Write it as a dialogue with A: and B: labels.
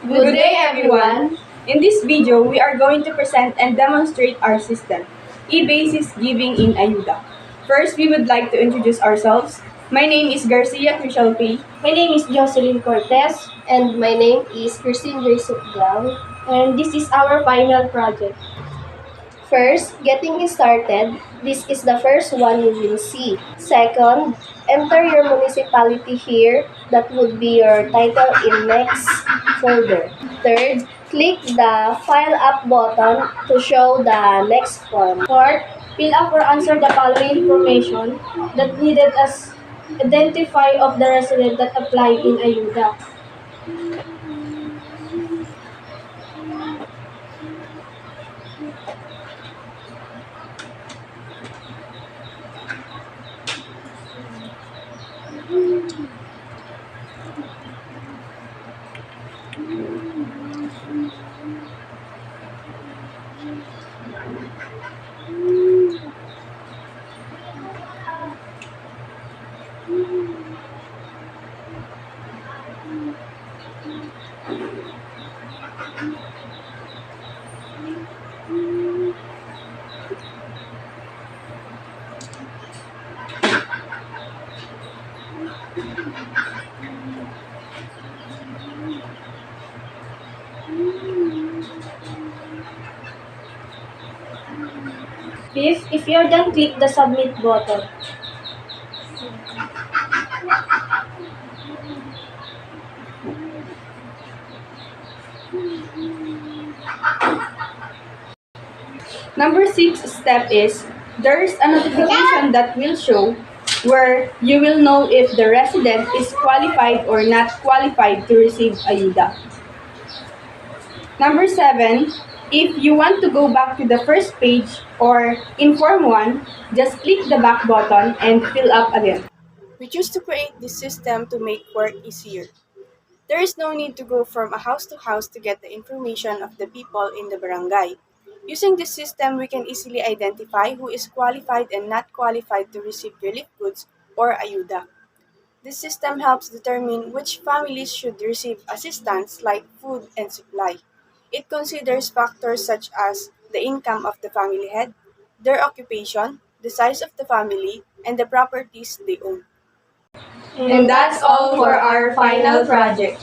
A: Good day, everyone! In this video, we are going to present and demonstrate our system, e-basis giving in Ayuda. First, we would like to introduce ourselves. My name is Garcia Crishalpe.
B: My name is Jocelyn Cortez,
C: And my name is Christine Jessup Gal.
B: and this is our final project.
C: First, getting started, this is the first one you will see. Second, enter your municipality here. That would be your title in next folder. Third, click the File Up button to show the next form.
B: Fourth, fill up or answer the following information that needed as identify of the resident that apply in Ayuda. Fifth, if you're done, click the submit button.
A: Number 6 step is, there's a notification that will show where you will know if the resident is qualified or not qualified to receive Ayuda. Number 7, if you want to go back to the first page or in Form 1, just click the back button and fill up again.
D: We choose to create this system to make work easier. There is no need to go from a house to house to get the information of the people in the barangay. Using this system, we can easily identify who is qualified and not qualified to receive relief goods or ayuda. This system helps determine which families should receive assistance like food and supply. It considers factors such as the income of the family head, their occupation, the size of the family, and the properties they own.
A: And that's all for our final project.